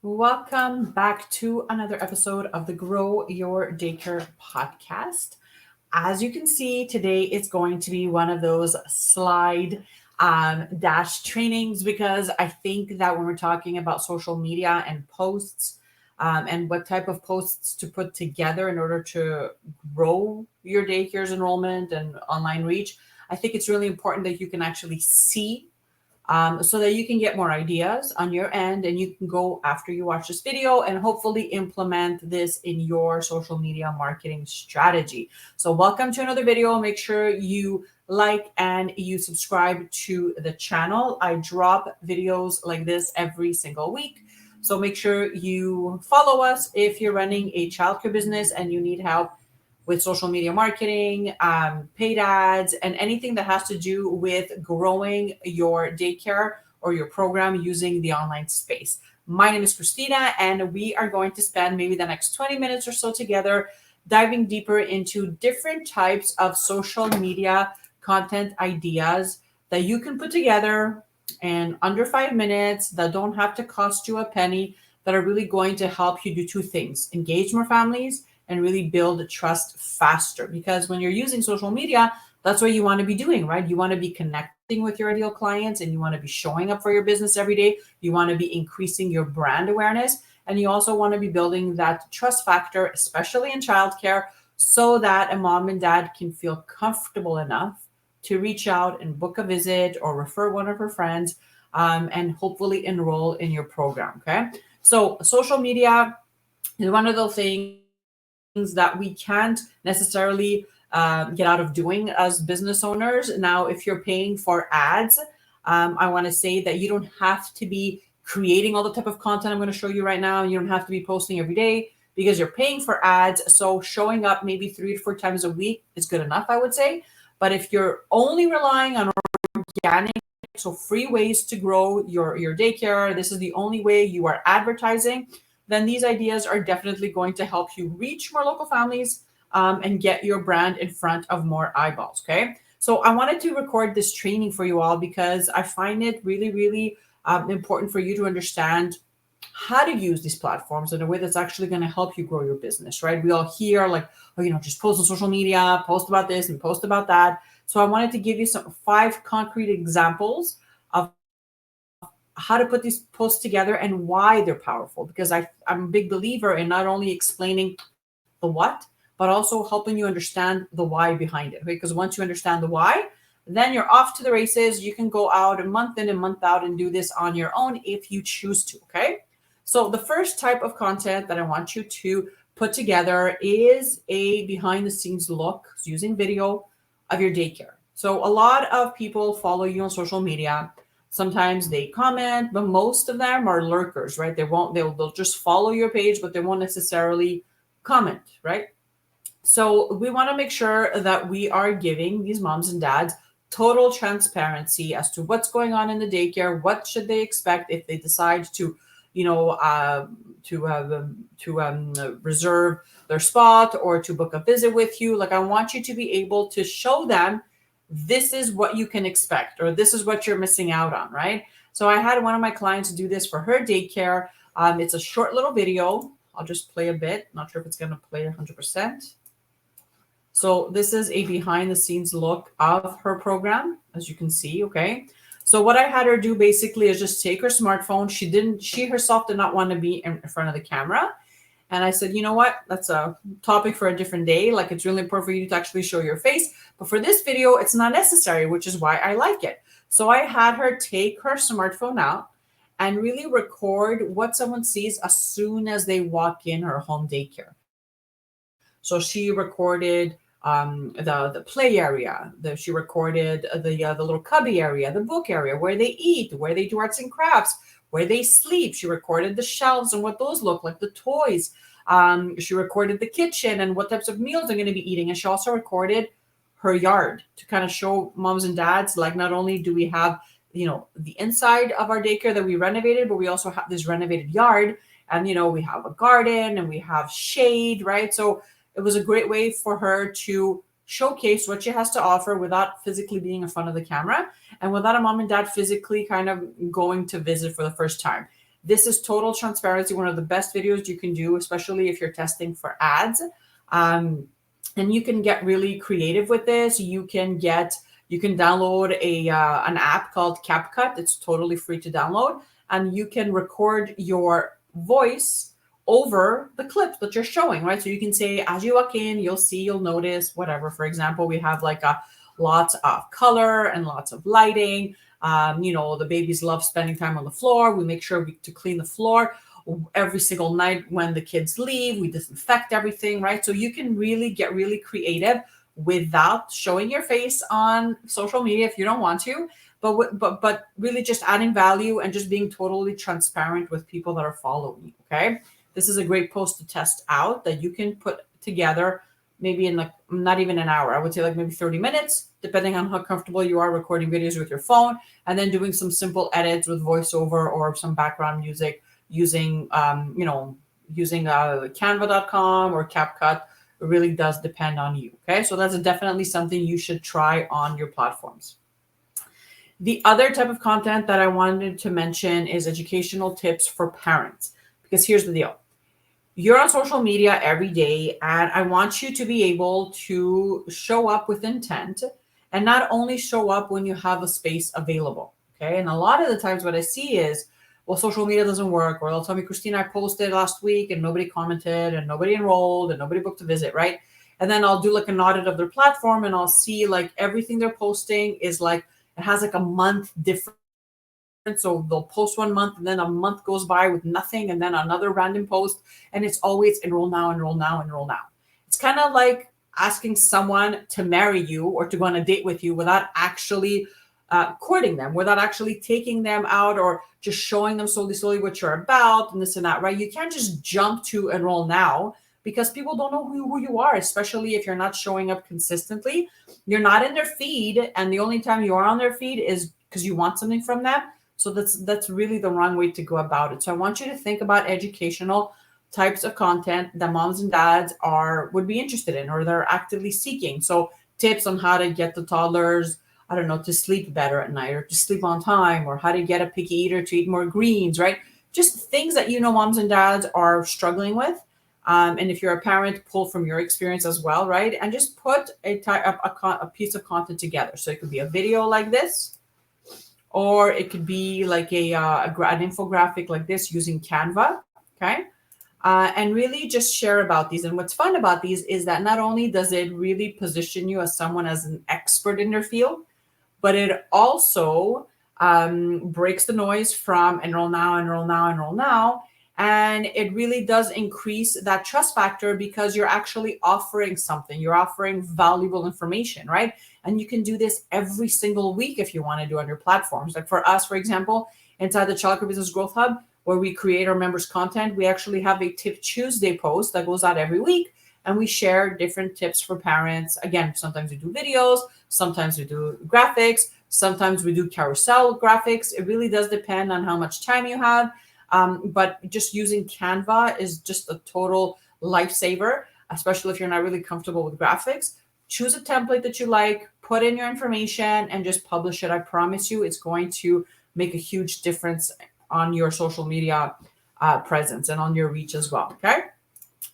Welcome back to another episode of the Grow Your Daycare podcast. As you can see, today it's going to be one of those slide dash trainings because I think that when we're talking about social media and posts and what type of posts to put together in order to grow your daycare's enrollment and online reach, I think it's really important that you can actually see so that you can get more ideas on your end and you can go after you watch this video and hopefully implement this in your social media marketing strategy. So welcome to another video. Make sure you like and you subscribe to the channel. I drop videos like this every single week. So make sure you follow us if you're running a childcare business and you need help with social media marketing, paid ads, and anything that has to do with growing your daycare or your program using the online space. My name is Christina, and we are going to spend maybe the next 20 minutes or so together diving deeper into different types of social media content ideas that you can put together in under 5 minutes that don't have to cost you a penny, that are really going to help you do two things: engage more families and really build trust faster. Because when you're using social media, that's what you want to be doing, right? You want to be connecting with your ideal clients and you want to be showing up for your business every day. You want to be increasing your brand awareness. And you also want to be building that trust factor, especially in childcare, so that a mom and dad can feel comfortable enough to reach out and book a visit or refer one of her friends and hopefully enroll in your program, okay? So social media is one of those things that we can't necessarily get out of doing as business owners. Now, if you're paying for ads, I want to say that you don't have to be creating all the type of content I'm going to show you right now. You don't have to be posting every day because you're paying for ads. So showing up maybe 3 to 4 times a week is good enough, I would say. But if you're only relying on organic, so free ways to grow your daycare, this is the only way you are advertising, then these ideas are definitely going to help you reach more local families and get your brand in front of more eyeballs, okay? So I wanted to record this training for you all because I find it really, really important for you to understand how to use these platforms in a way that's actually going to help you grow your business, right? We all hear like, oh, just post on social media, post about this and post about that. So I wanted to give you 5 concrete examples of how to put these posts together and why they're powerful, because I'm a big believer in not only explaining the what, but also helping you understand the why behind it. Because once you understand the why, then you're off to the races. You can go out a month in and month out and do this on your own if you choose to, okay? So the first type of content that I want you to put together is a behind the scenes look using video of your daycare. So a lot of people follow you on social media. Sometimes they comment, but most of them are lurkers, right? They'll just follow your page, but they won't necessarily comment, right? So we want to make sure that we are giving these moms and dads total transparency as to what's going on in the daycare. What should they expect if they decide to, reserve their spot or to book a visit with you? Like, I want you to be able to show them this is what you can expect, or this is what you're missing out on, right? So I had one of my clients do this for her daycare. It's a short little video. I'll just play a bit. Not sure if it's going to play 100%. So this is a behind the scenes look of her program, as you can see, okay? So what I had her do basically is just take her smartphone. She herself did not want to be in front of the camera. And I said, you know what? That's a topic for a different day. Like, it's really important for you to actually show your face. But for this video, it's not necessary, which is why I like it. So I had her take her smartphone out and really record what someone sees as soon as they walk in her home daycare. So she recorded the play area. She recorded the little cubby area, the book area, where they eat, where they do arts and crafts, where they sleep. She recorded the shelves and what those look like, the toys. She recorded the kitchen and what types of meals they're going to be eating. And she also recorded her yard to kind of show moms and dads, like, not only do we have, the inside of our daycare that we renovated, but we also have this renovated yard. And, we have a garden and we have shade, right? So it was a great way for her to showcase what she has to offer without physically being in front of the camera and without a mom and dad physically kind of going to visit for the first time. This is total transparency, one of the best videos you can do, especially if you're testing for ads. And you can get really creative with this. You can download an app called CapCut. It's totally free to download, and you can record your voice over the clips that you're showing, right? So you can say, as you walk in, you'll notice whatever. For example, we have like lots of color and lots of lighting. The babies love spending time on the floor. We make sure to clean the floor every single night when the kids leave. We disinfect everything, right? So you can really get really creative without showing your face on social media if you don't want to, but really just adding value and just being totally transparent with people that are following you. Okay, this is a great post to test out that you can put together maybe in like not even an hour. I would say like maybe 30 minutes, depending on how comfortable you are recording videos with your phone, and then doing some simple edits with voiceover or some background music using canva.com or CapCut. It really does depend on you. Okay, so that's definitely something you should try on your platforms. The other type of content that I wanted to mention is educational tips for parents, because here's the deal. You're on social media every day, and I want you to be able to show up with intent and not only show up when you have a space available. Okay, and a lot of the times what I see is, well, social media doesn't work, or they'll tell me, Christina, I posted last week and nobody commented and nobody enrolled and nobody booked a visit, right? And then I'll do like an audit of their platform and I'll see like everything they're posting is like, it has like a month difference. So they'll post 1 month and then a month goes by with nothing and then another random post. And it's always enroll now, enroll now, enroll now. It's kind of like asking someone to marry you or to go on a date with you without actually courting them, without actually taking them out or just showing them slowly what you're about and this and that, right? You can't just jump to enroll now because people don't know who you are, especially if you're not showing up consistently. You're not in their feed, and the only time you are on their feed is because you want something from them. So that's really the wrong way to go about it. So I want you to think about educational types of content that moms and dads would be interested in or they're actively seeking. So tips on how to get the toddlers, I don't know, to sleep better at night or to sleep on time, or how to get a picky eater to eat more greens, right? Just things that moms and dads are struggling with. And if you're a parent, pull from your experience as well, right? And just put a piece of content together. So it could be a video like this, or it could be like an infographic like this using Canva, okay? And really just share about these. And what's fun about these is that not only does it really position you as someone as an expert in their field, but it also breaks the noise from enroll now, enroll now, enroll now. And it really does increase that trust factor because you're actually offering something. You're offering valuable information, right? And you can do this every single week if you want to do on your platforms. Like for us, for example, inside the Childcare Business Growth Hub, where we create our members' content, we actually have a Tip Tuesday post that goes out every week. And we share different tips for parents. Again, sometimes we do videos, sometimes we do graphics, sometimes we do carousel graphics. It really does depend on how much time you have. But just using Canva is just a total lifesaver, especially if you're not really comfortable with graphics. Choose a template that you like, put in your information, and just publish it. I promise you it's going to make a huge difference on your social media presence and on your reach as well, okay?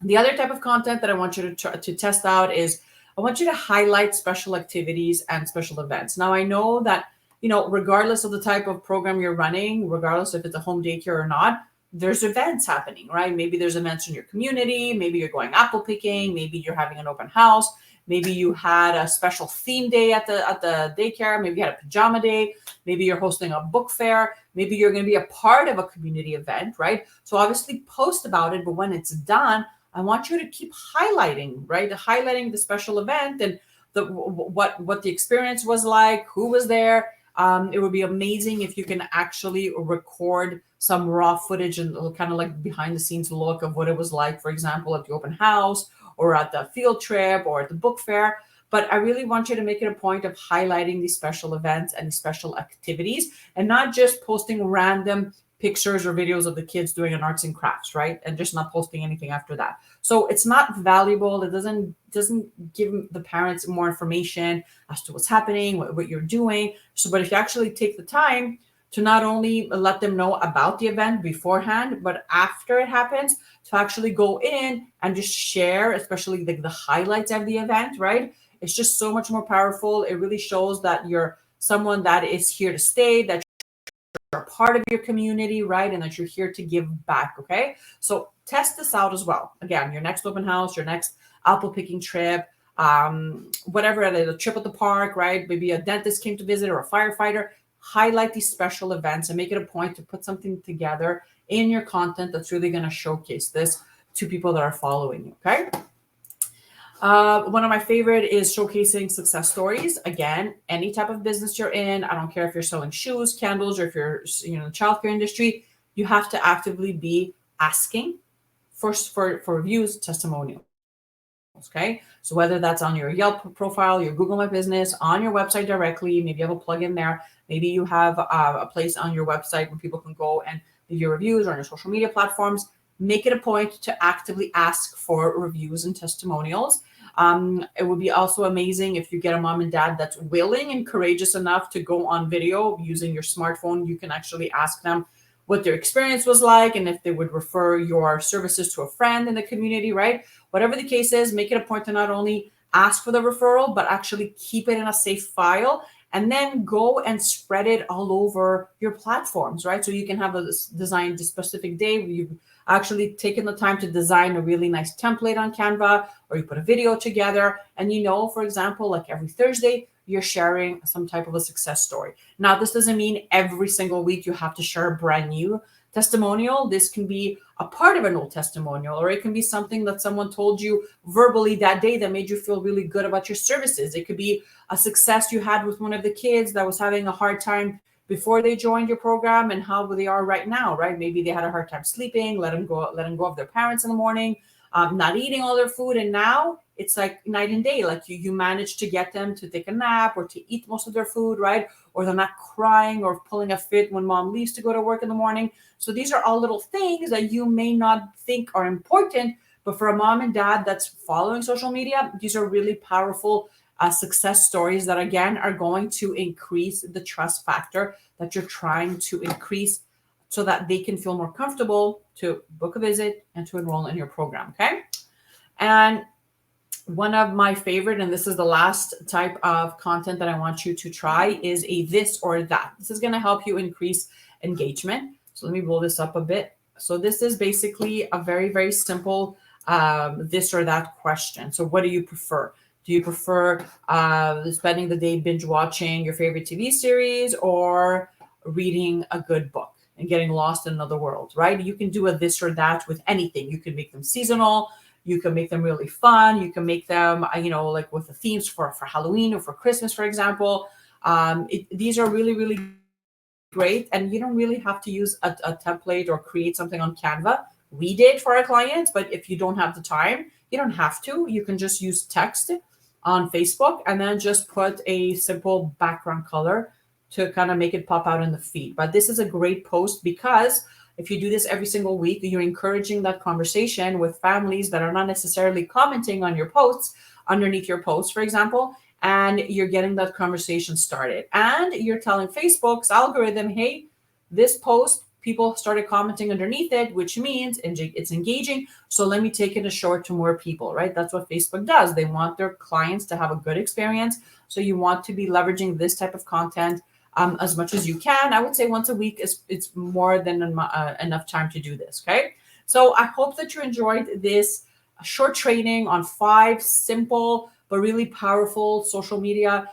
The other type of content that I want you to test out is I want you to highlight special activities and special events. Now, I know that, regardless of the type of program you're running, regardless if it's a home daycare or not, there's events happening, right? Maybe there's events in your community. Maybe you're going apple picking. Maybe you're having an open house. Maybe you had a special theme day at the daycare. Maybe you had a pajama day. Maybe you're hosting a book fair. Maybe you're going to be a part of a community event, right? So obviously post about it, but when it's done, I want you to keep highlighting, right? Highlighting the special event and what the experience was like, who was there. It would be amazing if you can actually record some raw footage and kind of like behind the scenes look of what it was like, for example, at the open house or at the field trip or at the book fair. But I really want you to make it a point of highlighting these special events and these special activities and not just posting random pictures or videos of the kids doing an arts and crafts, right? And just not posting anything after that. So it's not valuable. It doesn't give the parents more information as to what's happening, what you're doing. So, but if you actually take the time to not only let them know about the event beforehand, but after it happens, to actually go in and just share, especially the highlights of the event, right? It's just so much more powerful. It really shows that you're someone that is here to stay, that you're a part of your community, right? And that you're here to give back, okay? So test this out as well. Again, your next open house, your next apple picking trip, whatever it is, a trip at the park, right? Maybe a dentist came to visit or a firefighter. Highlight these special events and make it a point to put something together in your content that's really going to showcase this to people that are following you, okay? One of my favorite is showcasing success stories. Again, any type of business you're in, I don't care if you're selling shoes, candles, or if you're in the childcare industry, you have to actively be asking for reviews, testimonials. Okay, so whether that's on your Yelp profile, your Google My Business, on your website directly, maybe you have a plugin there, maybe you have a place on your website where people can go and leave your reviews, or on your social media platforms. Make it a point to actively ask for reviews and testimonials. It would be also amazing if you get a mom and dad that's willing and courageous enough to go on video using your smartphone. You can actually ask them what their experience was like and if they would refer your services to a friend in the community, right? Whatever the case is, make it a point to not only ask for the referral, but actually keep it in a safe file and then go and spread it all over your platforms, right? So you can have a designed a specific day where you've actually taken the time to design a really nice template on Canva, or you put a video together and for example, like every Thursday, you're sharing some type of a success story. Now, this doesn't mean every single week you have to share a brand new testimonial. This can be a part of an old testimonial, or it can be something that someone told you verbally that day that made you feel really good about your services. It could be a success you had with one of the kids that was having a hard time before they joined your program and how they are right now, right? Maybe they had a hard time sleeping, let them go of their parents in the morning, not eating all their food. And now it's like night and day. Like you managed to get them to take a nap or to eat most of their food, right? Or they're not crying or pulling a fit when mom leaves to go to work in the morning. So these are all little things that you may not think are important, but for a mom and dad that's following social media, these are really powerful success stories that, again, are going to increase the trust factor that you're trying to increase so that they can feel more comfortable to book a visit and to enroll in your program, okay? And one of my favorite, and this is the last type of content that I want you to try, is a this or that. This is going to help you increase engagement. So let me blow this up a bit. So this is basically a very, very simple this or that question. So what do you prefer? Do you prefer spending the day binge watching your favorite TV series or reading a good book and getting lost in another world, right? You can do a this or that with anything. You can make them seasonal. You can make them really fun. You can make them, like with the themes for Halloween or for Christmas, for example. These are really, really great. And you don't really have to use a template or create something on Canva. We did for our clients, but if you don't have the time, you don't have to. You can just use text on Facebook and then just put a simple background color to kind of make it pop out in the feed. But this is a great post because if you do this every single week, you're encouraging that conversation with families that are not necessarily commenting on your posts, underneath your posts, for example, and you're getting that conversation started. And you're telling Facebook's algorithm, hey, this post, people started commenting underneath it, which means it's engaging. So let me take it and show it to more people, right? That's what Facebook does. They want their clients to have a good experience. So you want to be leveraging this type of content as much as you can. I would say once a week it's more than enough time to do this, okay? So I hope that you enjoyed this short training on 5 simple but really powerful social media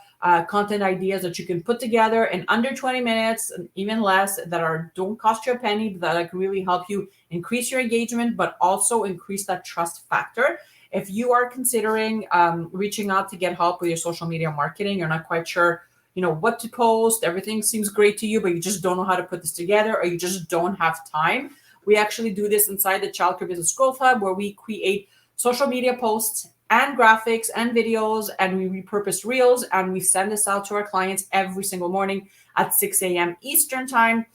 content ideas that you can put together in under 20 minutes, and even less, that don't cost you a penny, but that can really help you increase your engagement, but also increase that trust factor. If you are considering reaching out to get help with your social media marketing, you're not quite sure, what to post, everything seems great to you, but you just don't know how to put this together, or you just don't have time. We actually do this inside the Childcare Business Growth Hub, where we create social media posts and graphics and videos, and we repurpose reels, and we send this out to our clients every single morning at 6 a.m. Eastern time.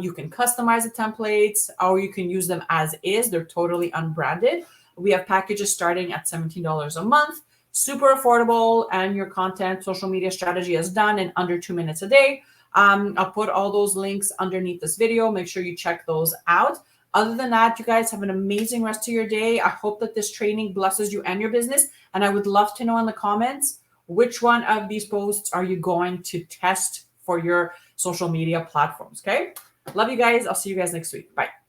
You can customize the templates, or you can use them as is. They're totally unbranded. We have packages starting at $17 a month, super affordable, and your content social media strategy is done in under 2 minutes a day. I'll put all those links underneath this video. Make sure you check those out. Other than that, you guys have an amazing rest of your day. I hope that this training blesses you and your business. And I would love to know in the comments, which one of these posts are you going to test for your social media platforms? Okay. Love you guys. I'll see you guys next week. Bye.